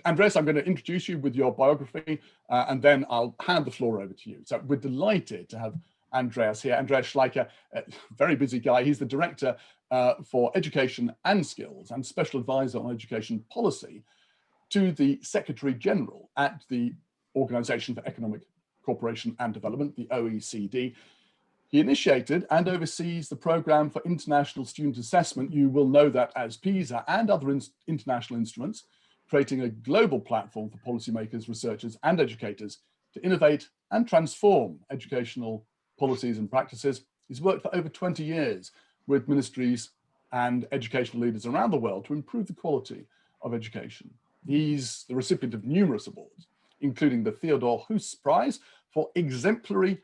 Andreas, I'm going to introduce you with your biography, and then I'll hand the floor over to you. So we're delighted to have Andreas here. Andreas Schleicher, very busy guy. He's the Director for Education and Skills and Special Advisor on Education Policy to the Secretary General at the Organization for Economic Cooperation and Development, the OECD. He initiated and oversees the Programme for International Student Assessment. You will know that as PISA and other international instruments, creating a global platform for policymakers, researchers, and educators to innovate and transform educational policies and practices. He's worked for over 20 years with ministries and educational leaders around the world to improve the quality of education. He's the recipient of numerous awards, including the Theodor Heuss Prize for exemplary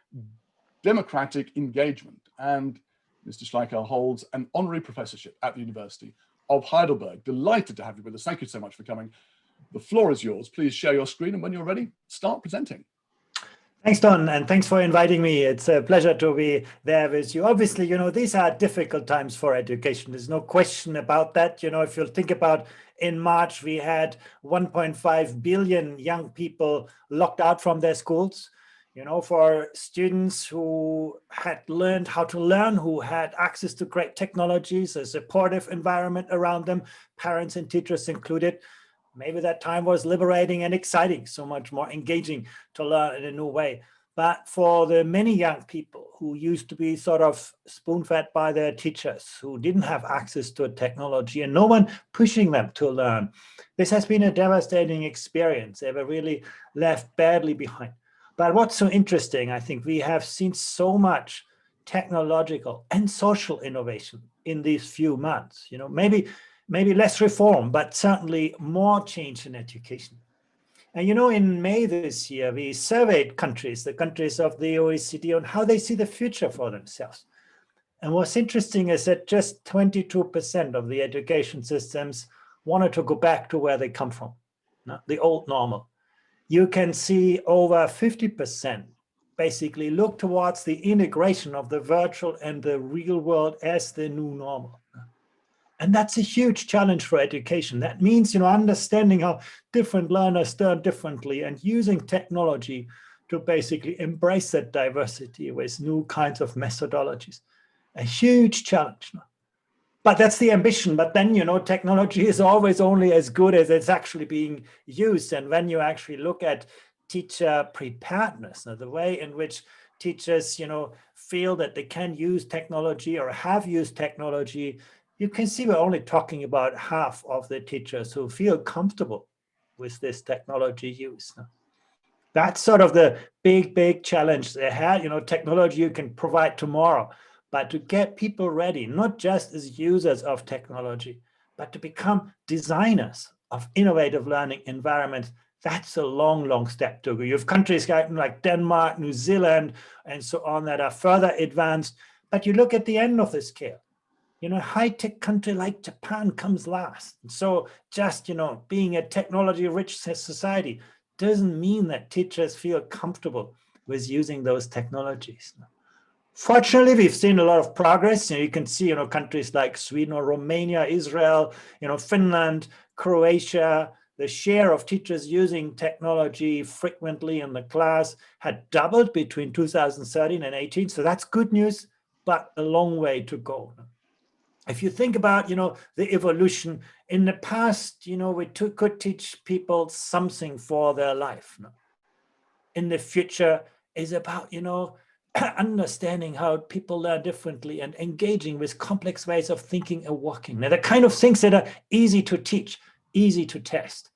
democratic engagement. And Mr. Schleicher holds an honorary professorship at the University of Heidelberg. Delighted to have you with us. Thank you so much for coming. The floor is yours. Please share your screen, and when you're ready, start presenting. Thanks, Don, and thanks for inviting me. It's a pleasure to be there with you. Obviously, these are difficult times for education. There's no question about that. If you think about in March, we had 1.5 billion young people locked out from their schools. For students who had learned how to learn, who had access to great technologies, a supportive environment around them, parents and teachers included, maybe that time was liberating and exciting, so much more engaging to learn in a new way. But for the many young people who used to be sort of spoon-fed by their teachers, who didn't have access to technology and no one pushing them to learn, this has been a devastating experience. They were really left badly behind. But what's so interesting, I think we have seen so much technological and social innovation in these few months. Maybe less reform, but certainly more change in education. And in May this year, we surveyed countries, the countries of the OECD, on how they see the future for themselves. And what's interesting is that just 22% of the education systems wanted to go back to where they come from, the old normal. You can see over 50% basically look towards the integration of the virtual and the real world as the new normal. And that's a huge challenge for education. That means, understanding how different learners learn differently and using technology to basically embrace that diversity with new kinds of methodologies. A huge challenge. But that's the ambition. But then, technology is always only as good as it's actually being used. And when you actually look at teacher preparedness, the way in which teachers, feel that they can use technology or have used technology, you can see we're only talking about half of the teachers who feel comfortable with this technology use. That's sort of the big challenge they had. Technology you can provide tomorrow. But to get people ready, not just as users of technology, but to become designers of innovative learning environments, that's a long step to go. You have countries like Denmark, New Zealand, and so on that are further advanced. But you look at the end of the scale, a high-tech country like Japan comes last. And so just, being a technology-rich society doesn't mean that teachers feel comfortable with using those technologies. Fortunately, we've seen a lot of progress. You can see, countries like Sweden or Romania, Israel, Finland, Croatia, the share of teachers using technology frequently in the class had doubled between 2013 and 18. So that's good news, but a long way to go. If you think about, the evolution in the past, we could teach people something for their life. In the future is about, understanding how people learn differently and engaging with complex ways of thinking and working. Now, the kind of things that are easy to teach, easy to test,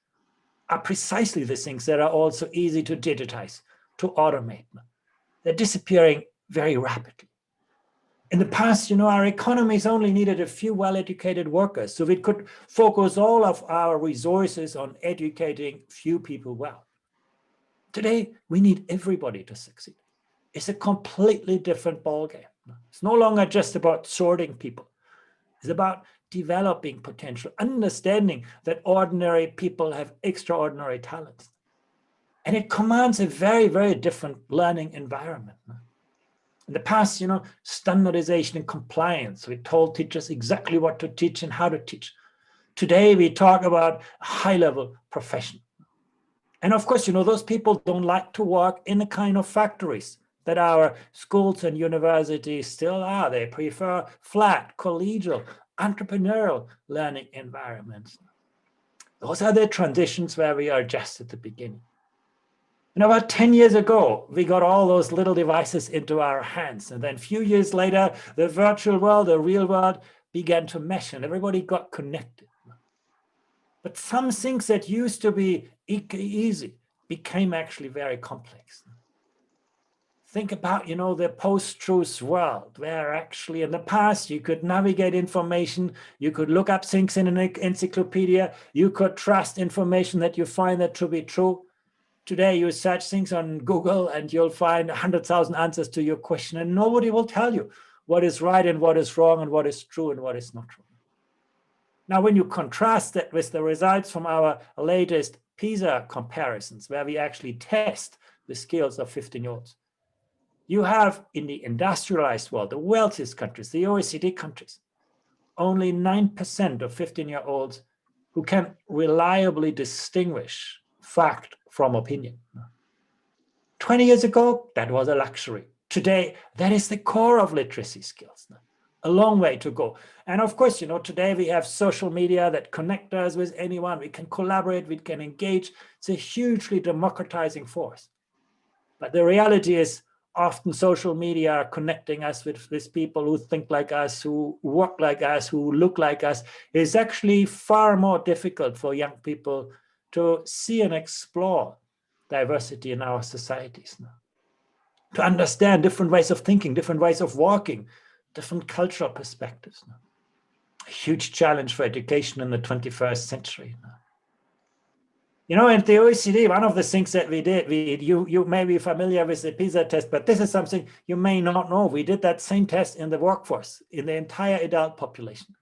are precisely the things that are also easy to digitize, to automate. They're disappearing very rapidly. In the past, our economies only needed a few well-educated workers, so we could focus all of our resources on educating few people well. Today, we need everybody to succeed. It's a completely different ballgame. It's no longer just about sorting people. It's about developing potential, understanding that ordinary people have extraordinary talents. And it commands a very different learning environment. In the past, standardization and compliance, we told teachers exactly what to teach and how to teach. Today, we talk about a high-level profession. And of course, those people don't like to work in the kind of factories that our schools and universities still are. They prefer flat, collegial, entrepreneurial learning environments. Those are the transitions where we are just at the beginning. And about 10 years ago, we got all those little devices into our hands. And then a few years later, the virtual world, the real world began to mesh and everybody got connected. But some things that used to be easy became actually very complex. Think about, the post-truth world, where actually in the past you could navigate information, you could look up things in an encyclopedia, you could trust information that you find that to be true. Today you search things on Google and you'll find 100,000 answers to your question, and nobody will tell you what is right and what is wrong and what is true and what is not true. Now, when you contrast that with the results from our latest PISA comparisons, where we actually test the skills of 15-year-olds, you have in the industrialized world, the wealthiest countries, the OECD countries, only 9% of 15-year-olds who can reliably distinguish fact from opinion. 20 years ago, that was a luxury. Today, that is the core of literacy skills. A long way to go. And of course, today we have social media that connect us with anyone. We can collaborate, we can engage. It's a hugely democratizing force. But the reality is often social media are connecting us with people who think like us, who work like us, who look like us. It's actually far more difficult for young people to see and explore diversity in our societies now. To understand different ways of thinking, different ways of walking, different cultural perspectives. A huge challenge for education in the 21st century. At the OECD, one of the things that we did, you may be familiar with the PISA test, but this is something you may not know. We did that same test in the workforce, in the entire adult population.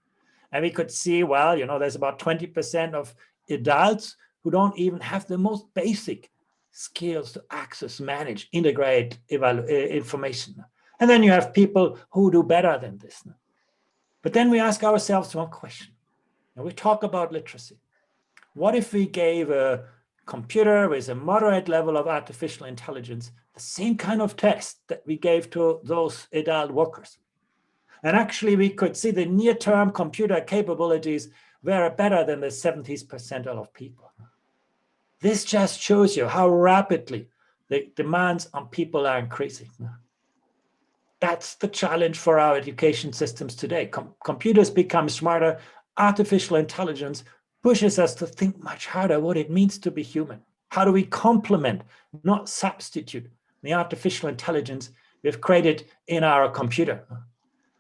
And we could see, well, there's about 20% of adults who don't even have the most basic skills to access, manage, integrate information. And then you have people who do better than this. But then we ask ourselves one question. And we talk about literacy. What if we gave a computer with a moderate level of artificial intelligence the same kind of test that we gave to those adult workers? And actually, we could see the near-term computer capabilities were better than the 70th percentile of people. This just shows you how rapidly the demands on people are increasing. That's the challenge for our education systems today. Computers become smarter. Artificial intelligence pushes us to think much harder what it means to be human. How do we complement, not substitute, the artificial intelligence we've created in our computer?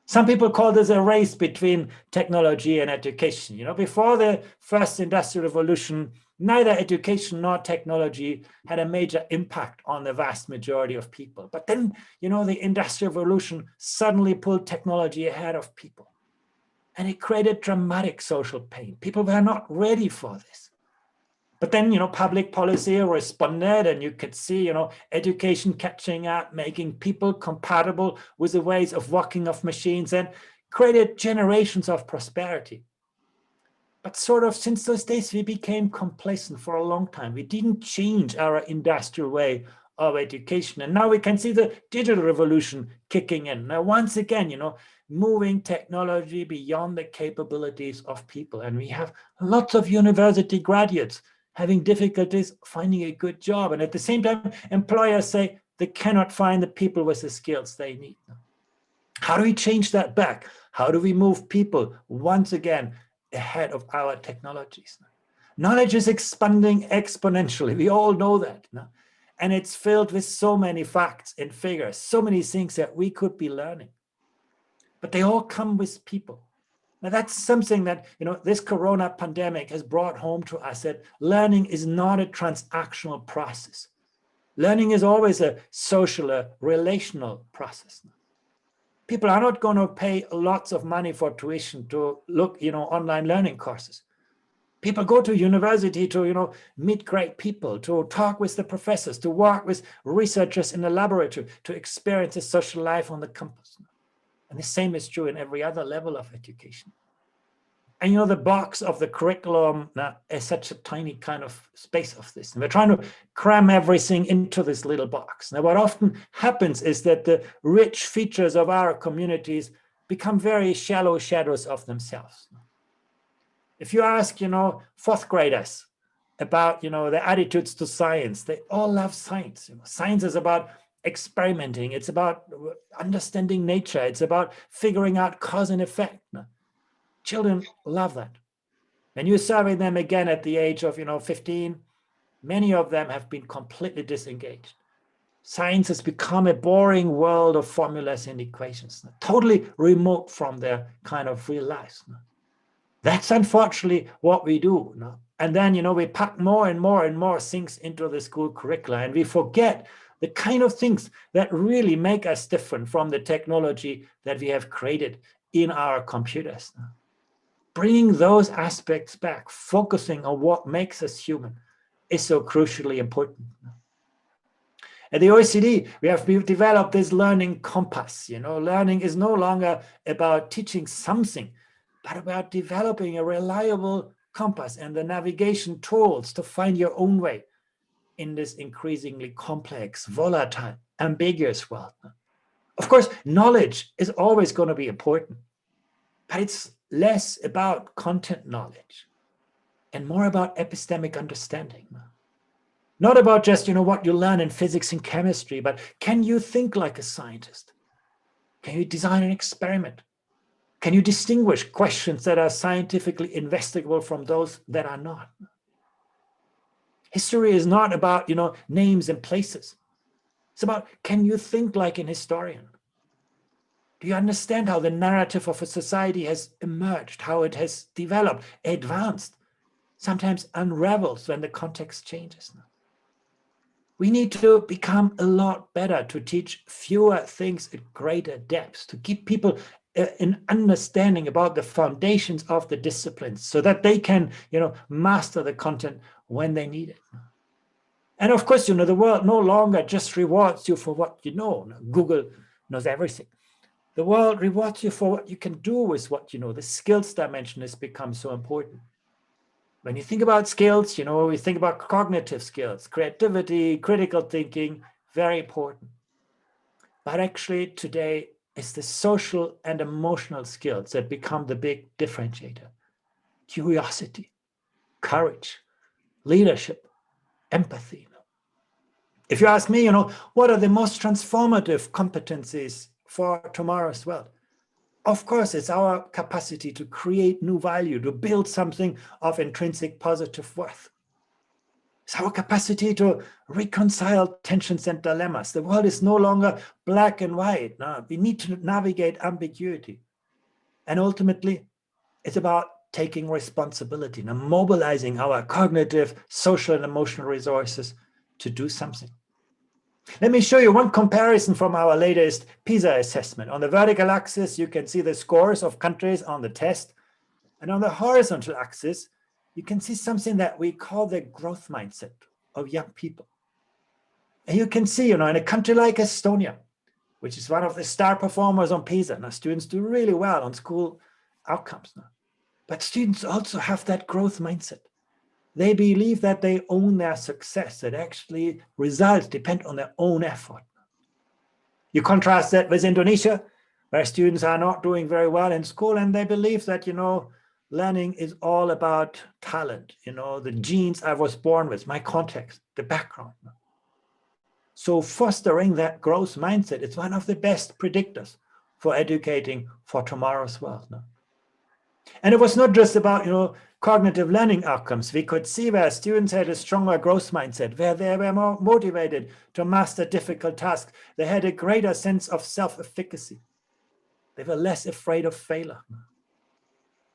Some people call this a race between technology and education. Before the first industrial revolution, neither education nor technology had a major impact on the vast majority of people. But then, the industrial revolution suddenly pulled technology ahead of people. And it created dramatic social pain. People were not ready for this. But then, public policy responded, and you could see, education catching up, making people compatible with the ways of working of machines, and created generations of prosperity. But sort of since those days, we became complacent for a long time. We didn't change our industrial way of education. And now we can see the digital revolution kicking in. Now, once again, moving technology beyond the capabilities of people. And we have lots of university graduates having difficulties finding a good job. And at the same time, employers say they cannot find the people with the skills they need. How do we change that back? How do we move people once again ahead of our technologies? Knowledge is expanding exponentially. We all know that. And it's filled with so many facts and figures, so many things that we could be learning. But they all come with people. Now that's something that, this corona pandemic has brought home to us, that learning is not a transactional process. Learning is always a social, a relational process. People are not going to pay lots of money for tuition to look, online learning courses. People go to university to, meet great people, to talk with the professors, to work with researchers in the laboratory, to experience a social life on the campus. And the same is true in every other level of education. And the box of the curriculum now is such a tiny kind of space of this. And we're trying to cram everything into this little box. Now, what often happens is that the rich features of our communities become very shallow shadows of themselves. If you ask, fourth graders about, their attitudes to science, they all love science. Science is about experimenting. It's about understanding nature. It's about figuring out cause and effect. Children love that. When you survey them again at the age of 15, many of them have been completely disengaged. Science has become a boring world of formulas and equations, totally remote from their kind of real lives. That's unfortunately what we do. And then we pack more and more and more things into the school curricula, and we forget the kind of things that really make us different from the technology that we have created in our computers. Bringing those aspects back, focusing on what makes us human, is so crucially important. At the OECD, we've developed this learning compass. Learning is no longer about teaching something, but about developing a reliable compass and the navigation tools to find your own way in this increasingly complex, volatile, ambiguous world. Of course, knowledge is always going to be important, but it's less about content knowledge and more about epistemic understanding. Not about just, what you learn in physics and chemistry, but can you think like a scientist? Can you design an experiment? Can you distinguish questions that are scientifically investigable from those that are not? History is not about, names and places. It's about, can you think like an historian? Do you understand how the narrative of a society has emerged, how it has developed, advanced, sometimes unravels when the context changes? We need to become a lot better to teach fewer things at greater depths, to keep people an understanding about the foundations of the disciplines so that they can, master the content when they need it. And of course, the world no longer just rewards you for what you know. Google knows everything. The world rewards you for what you can do with what you know. The skills dimension has become so important. When you think about skills, we think about cognitive skills, creativity, critical thinking, very important. But actually today, it's the social and emotional skills that become the big differentiator. Curiosity, courage, leadership, empathy. If you ask me, what are the most transformative competencies for tomorrow's world? Of course, it's our capacity to create new value, to build something of intrinsic positive worth. It's our capacity to reconcile tensions and dilemmas. The world is no longer black and white. No, we need to navigate ambiguity. And ultimately, it's about taking responsibility and mobilizing our cognitive, social, and emotional resources to do something. Let me show you one comparison from our latest PISA assessment. On the vertical axis, you can see the scores of countries on the test. And on the horizontal axis, you can see something that we call the growth mindset of young people. And you can see, in a country like Estonia, which is one of the star performers on PISA, now students do really well on school outcomes now. But students also have that growth mindset. They believe that they own their success, that actually results depend on their own effort. You contrast that with Indonesia, where students are not doing very well in school, and they believe that, learning is all about talent, the genes I was born with, my context, the background. So fostering that growth mindset is one of the best predictors for educating for tomorrow's world. And it was not just about, cognitive learning outcomes. We could see where students had a stronger growth mindset, where they were more motivated to master difficult tasks. They had a greater sense of self-efficacy. They were less afraid of failure.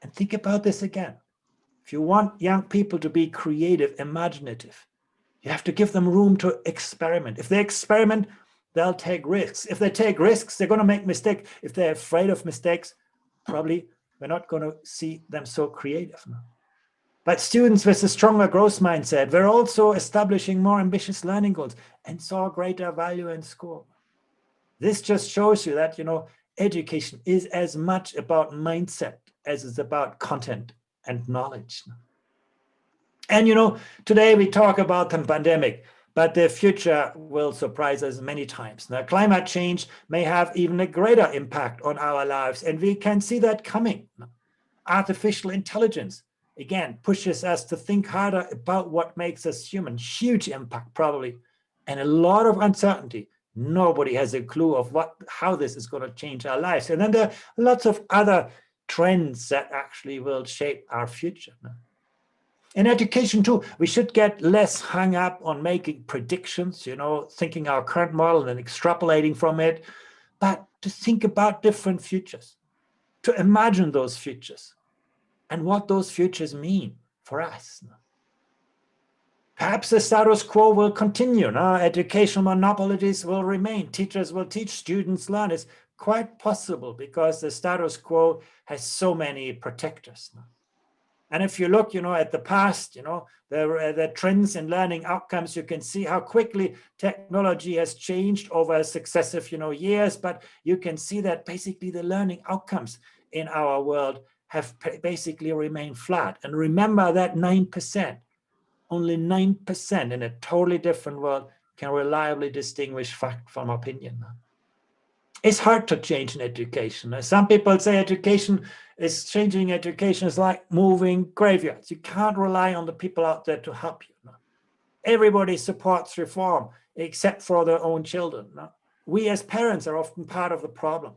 And think about this again. If you want young people to be creative, imaginative, you have to give them room to experiment. If they experiment, they'll take risks. If they take risks, they're going to make mistakes. If they're afraid of mistakes, probably we're not going to see them so creative. But students with a stronger growth mindset were also establishing more ambitious learning goals and saw greater value in school. This just shows you that, education is as much about mindset as it's about content and knowledge. And today we talk about the pandemic, but the future will surprise us many times. Now, climate change may have even a greater impact on our lives, and we can see that coming. Artificial intelligence, again, pushes us to think harder about what makes us human. Huge impact, probably, and a lot of uncertainty. Nobody has a clue of how this is going to change our lives. And then there are lots of other trends that actually will shape our future. In education too, we should get less hung up on making predictions, thinking our current model and extrapolating from it, but to think about different futures, to imagine those futures and what those futures mean for us. Perhaps the status quo will continue. Educational monopolies will remain. Teachers will teach, students learn. It's quite possible because the status quo has so many protectors. And if you look, at the past, the trends in learning outcomes, you can see how quickly technology has changed over successive, years. But you can see that basically the learning outcomes in our world have basically remained flat. And remember that 9%, only 9% in a totally different world can reliably distinguish fact from opinion. It's hard to change in education. Some people say changing education is like moving graveyards. You can't rely on the people out there to help you. Everybody supports reform except for their own children. We as parents are often part of the problem.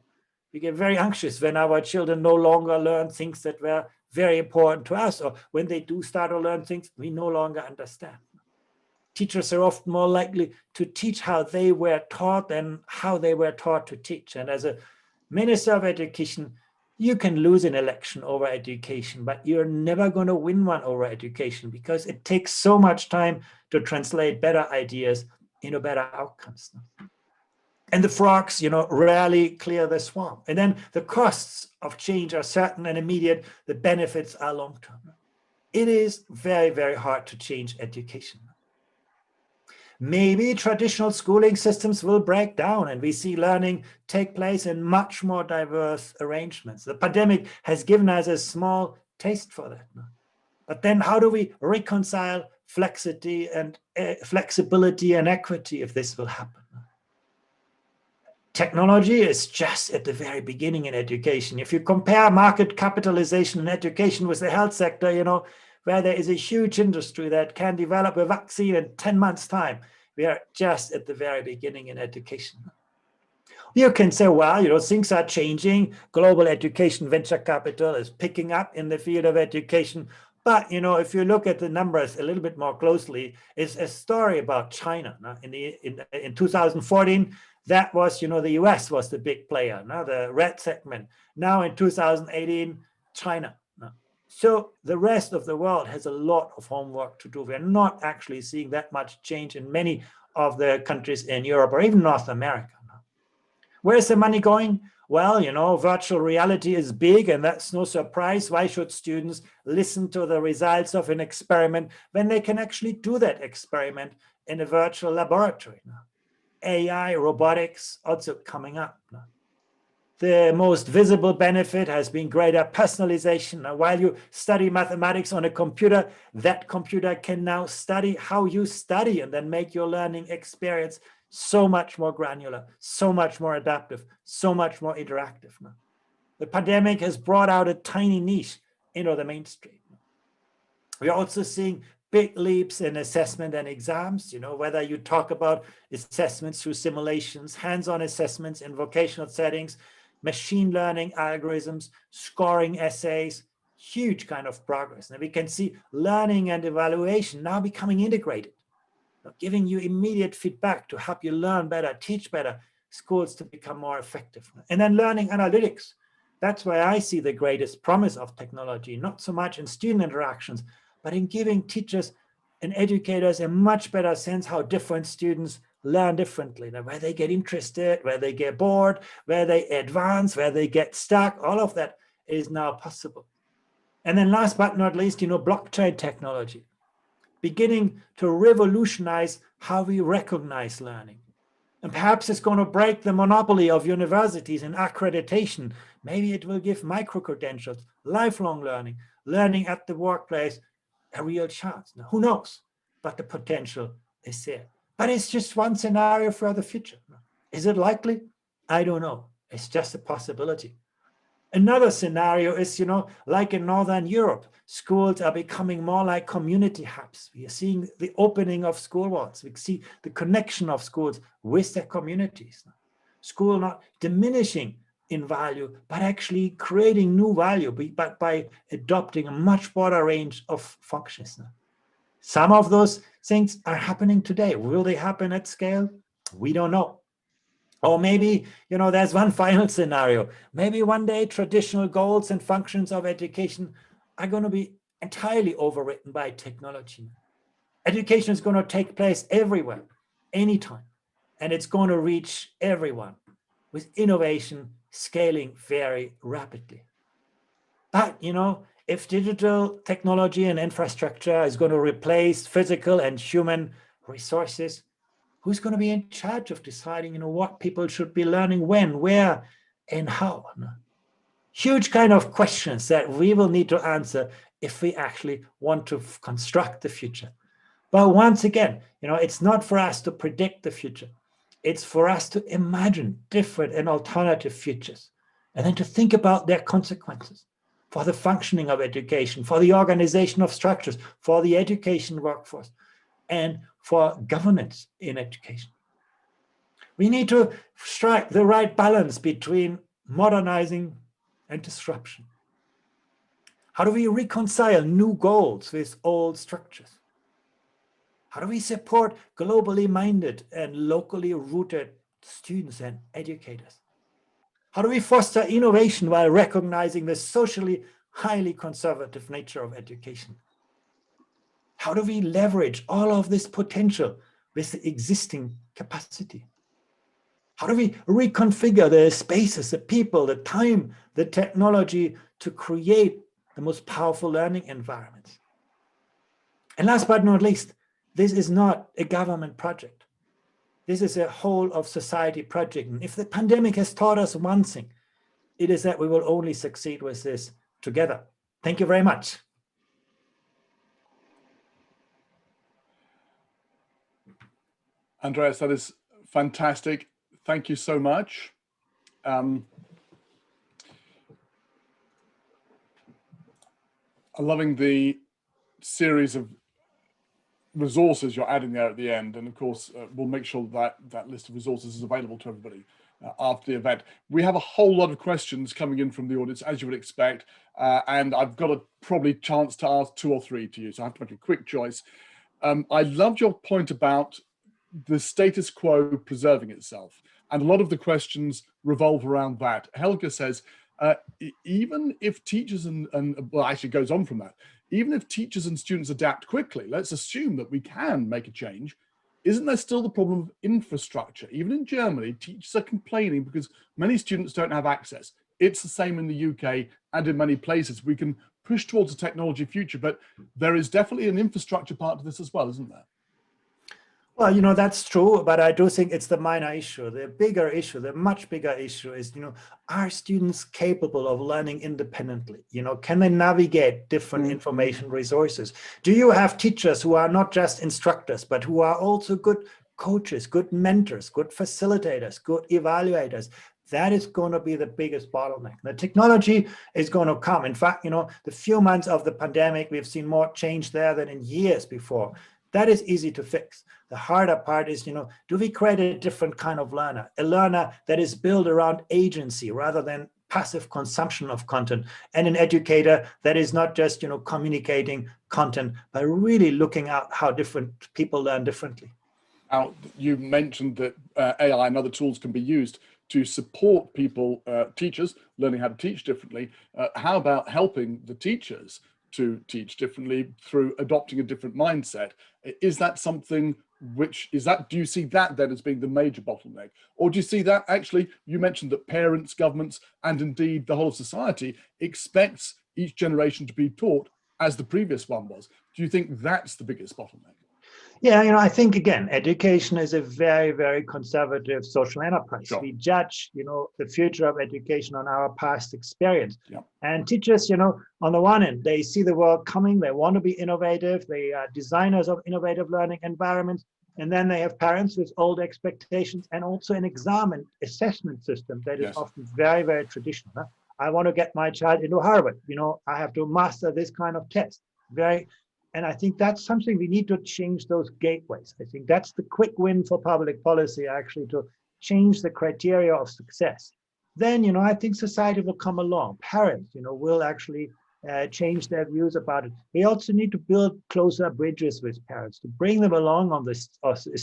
We get very anxious when our children no longer learn things that were very important to us, or when they do start to learn things we no longer understand. Teachers are often more likely to teach how they were taught than how they were taught to teach. And as a minister of education, you can lose an election over education, but you're never going to win one over education because it takes so much time to translate better ideas into better outcomes. And the frogs, rarely clear the swamp. And then the costs of change are certain and immediate. The benefits are long-term. It is very, very hard to change education. Maybe traditional schooling systems will break down and we see learning take place in much more diverse arrangements. The pandemic has given us a small taste for that. But then how do we reconcile flexibility and equity if this will happen? Technology is just at the very beginning in education. If you compare market capitalization in education with the health sector, where there is a huge industry that can develop a vaccine in 10 months' time, we are just at the very beginning in education. You can say, well, things are changing. Global education venture capital is picking up in the field of education. But, if you look at the numbers a little bit more closely, it's a story about China. In 2014, that was, the US was the big player, the red segment. Now in 2018, China. So the rest of the world has a lot of homework to do. We're not actually seeing that much change in many of the countries in Europe or even North America. Where's the money going? Well, virtual reality is big, and that's no surprise. Why should students listen to the results of an experiment when they can actually do that experiment in a virtual laboratory? AI, robotics, also coming up. The most visible benefit has been greater personalization. Now, while you study mathematics on a computer, that computer can now study how you study and then make your learning experience so much more granular, so much more adaptive, so much more interactive. The pandemic has brought out a tiny niche into the mainstream. We're also seeing big leaps in assessment and exams, whether you talk about assessments through simulations, hands-on assessments in vocational settings, machine learning algorithms, scoring essays, huge kind of progress. And we can see learning and evaluation now becoming integrated, giving you immediate feedback to help you learn better, teach better, schools to become more effective. And then learning analytics. That's where I see the greatest promise of technology, not so much in student interactions, but in giving teachers and educators a much better sense how different students learn differently, where they get interested, where they get bored, where they advance, where they get stuck. All of that is now possible. And then last but not least, blockchain technology, beginning to revolutionize how we recognize learning. And perhaps it's going to break the monopoly of universities and accreditation. Maybe it will give micro-credentials, lifelong learning, learning at the workplace, a real chance. Now, who knows? But the potential is there. But it's just one scenario for the future. Is it likely? I don't know. It's just a possibility. Another scenario is, like in Northern Europe, schools are becoming more like community hubs. We are seeing the opening of school walls. We see the connection of schools with their communities. School not diminishing in value, but actually creating new value, but by adopting a much broader range of functions. Some of those things are happening today. Will they happen at scale? We don't know. Or maybe, there's one final scenario. Maybe one day traditional goals and functions of education are going to be entirely overwritten by technology. Education is going to take place everywhere, anytime, and it's going to reach everyone with innovation scaling very rapidly. But, if digital technology and infrastructure is going to replace physical and human resources, who's going to be in charge of deciding, what people should be learning when, where, and how? Huge kind of questions that we will need to answer if we actually want to construct the future. But once again, it's not for us to predict the future. It's for us to imagine different and alternative futures, and then to think about their consequences for the functioning of education, for the organization of structures, for the education workforce, and for governance in education. We need to strike the right balance between modernizing and disruption. How do we reconcile new goals with old structures? How do we support globally minded and locally rooted students and educators? How do we foster innovation while recognizing the socially highly conservative nature of education? How do we leverage all of this potential with the existing capacity? How do we reconfigure the spaces, the people, the time, the technology to create the most powerful learning environments? And last but not least, this is not a government project. This is a whole of society project. And if the pandemic has taught us one thing, it is that we will only succeed with this together. Thank you very much. Andreas, that is fantastic. Thank you so much. I'm loving the series of resources you're adding there at the end, and of course we'll make sure that that list of resources is available to everybody after the event. We have a whole lot of questions coming in from the audience, as you would expect, and I've got a probably chance to ask 2 or 3 to you, so I have to make a quick choice. I loved your point about the status quo preserving itself, and a lot of the questions revolve around that. Helga says, even if teachers and well, actually goes on from that, even if teachers and students adapt quickly, let's assume that we can make a change, isn't there still the problem of infrastructure? Even in Germany, teachers are complaining because many students don't have access. It's the same in the UK and in many places. We can push towards a technology future, but there is definitely an infrastructure part to this as well, isn't there? Well, that's true, but I do think it's the minor issue. The bigger issue, the much bigger issue is, are students capable of learning independently? Can they navigate different information resources? Do you have teachers who are not just instructors, but who are also good coaches, good mentors, good facilitators, good evaluators? That is going to be the biggest bottleneck. The technology is going to come. In fact, the few months of the pandemic, we've seen more change there than in years before. That is easy to fix. The harder part is, do we create a different kind of learner? A learner that is built around agency rather than passive consumption of content, and an educator that is not just, communicating content, but really looking at how different people learn differently. Now, you mentioned that AI and other tools can be used to support people, teachers, learning how to teach differently. How about helping the teachers to teach differently through adopting a different mindset? Is that something do you see that then as being the major bottleneck? Or do you see that actually, you mentioned that parents, governments, and indeed the whole of society expects each generation to be taught as the previous one was. Do you think that's the biggest bottleneck? Yeah, I think again, education is a very, very conservative social enterprise. Sure. We judge, the future of education on our past experience. Yeah. And teachers, on the one hand, they see the world coming, they want to be innovative, they are designers of innovative learning environments. And then they have parents with old expectations and also an exam and assessment system that is Yes. often very, very traditional. Huh? I want to get my child into Harvard. I have to master this kind of test. And I think that's something we need to change those gateways. I think that's the quick win for public policy, actually, to change the criteria of success. Then, I think society will come along. Parents, will actually change their views about it. We also need to build closer bridges with parents to bring them along on this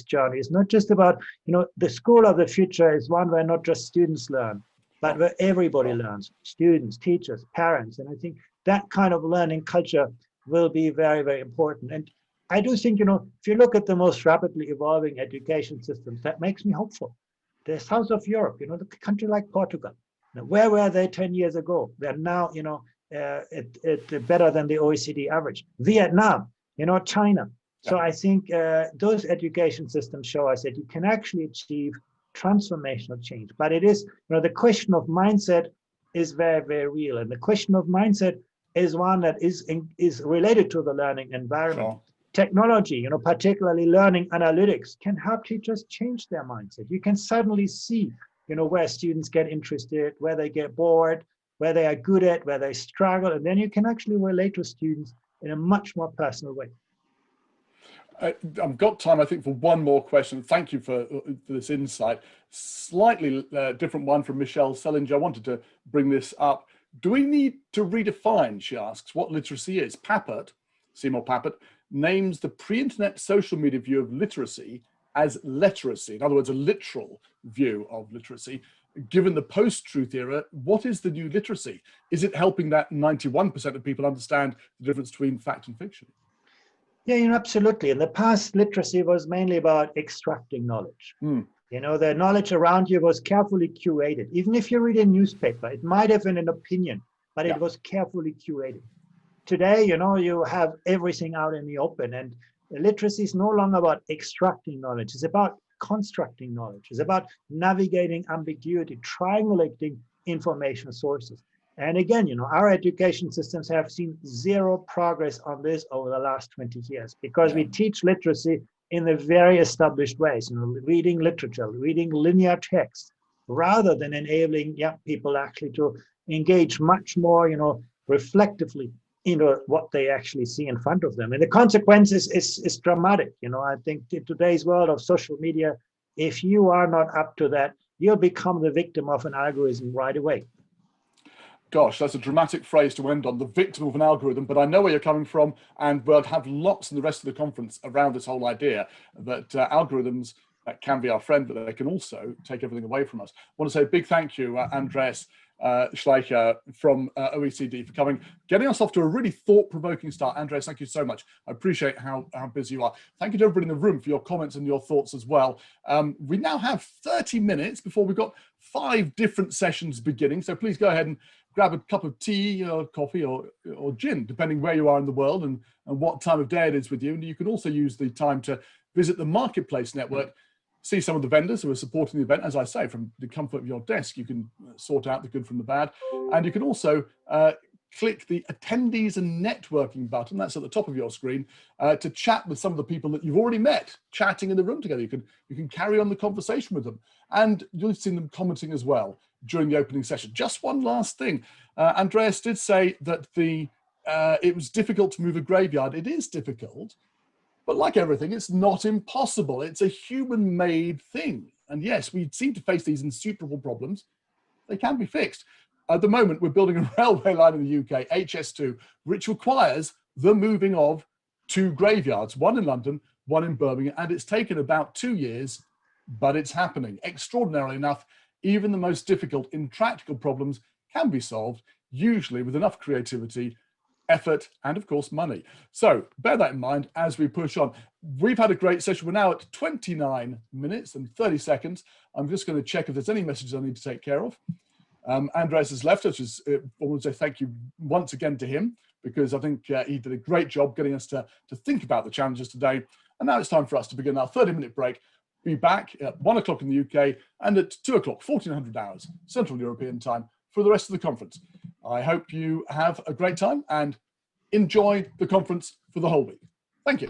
journey. It's not just about, the school of the future is one where not just students learn, but where everybody learns, students, teachers, parents. And I think that kind of learning culture will be very, very important. And I do think, if you look at the most rapidly evolving education systems, that makes me hopeful. The south of Europe, the country like Portugal, where were they 10 years ago? They're now, better than the OECD average. Vietnam, China. So I think those education systems show us that you can actually achieve transformational change. But it is, the question of mindset is very, very real. And the question of mindset is one that is related to the learning environment. Sure. Technology, particularly learning analytics, can help teachers change their mindset. You can suddenly see, where students get interested, where they get bored, where they are good at, where they struggle, and then you can actually relate to students in a much more personal way. I've got time, I think, for one more question. Thank you for this insight. Slightly different one from Michelle Sellinger. I wanted to bring this up. Do we need to redefine, she asks, what literacy is? Seymour Papert, names the pre-internet social media view of literacy as leteracy. In other words, a literal view of literacy. Given the post-truth era, what is the new literacy? Is it helping that 91% of people understand the difference between fact and fiction? Yeah, absolutely. In the past, literacy was mainly about extracting knowledge. The knowledge around you was carefully curated. Even if you read a newspaper, it might have been an opinion, but it was carefully curated. Today, you have everything out in the open, and literacy is no longer about extracting knowledge. It's about constructing knowledge. It's about navigating ambiguity, triangulating information sources. And again, our education systems have seen zero progress on this over the last 20 years because we teach literacy in the very established ways, reading literature, reading linear text, rather than enabling young people actually to engage much more, reflectively into what they actually see in front of them. And the consequences is dramatic. I think in today's world of social media, if you are not up to that, you'll become the victim of an algorithm right away. Gosh, that's a dramatic phrase to end on, the victim of an algorithm, but I know where you're coming from, and we'll have lots in the rest of the conference around this whole idea that algorithms can be our friend, but they can also take everything away from us. I want to say a big thank you, Andreas Schleicher from OECD for coming, getting us off to a really thought-provoking start. Andreas, thank you so much. I appreciate how busy you are. Thank you to everybody in the room for your comments and your thoughts as well. We now have 30 minutes before we've got 5 different sessions beginning, so please go ahead and grab a cup of tea or coffee or gin, depending where you are in the world and what time of day it is with you. And you can also use the time to visit the Marketplace Network, see some of the vendors who are supporting the event. As I say, from the comfort of your desk, you can sort out the good from the bad. And you can also click the attendees and networking button, that's at the top of your screen, to chat with some of the people that you've already met, chatting in the room together. You can carry on the conversation with them. And you'll see them commenting as well during the opening session. Just one last thing. Andreas did say that it was difficult to move a graveyard. It is difficult, but like everything, it's not impossible. It's a human-made thing. And yes, we seem to face these insuperable problems. They can be fixed. At the moment, we're building a railway line in the UK, HS2, which requires the moving of 2 graveyards, one in London, one in Birmingham, and it's taken about 2 years, but it's happening. Extraordinarily enough, even the most difficult, intractable problems can be solved, usually with enough creativity, effort, and of course, money. So bear that in mind as we push on. We've had a great session. We're now at 29 minutes and 30 seconds. I'm just going to check if there's any messages I need to take care of. Andreas has left us. I want to say thank you once again to him because I think he did a great job getting us to think about the challenges today. And now it's time for us to begin our 30-minute break. Be back at 1 o'clock in the UK and at 2 o'clock, 1400 hours, Central European time, for the rest of the conference. I hope you have a great time and enjoy the conference for the whole week. Thank you.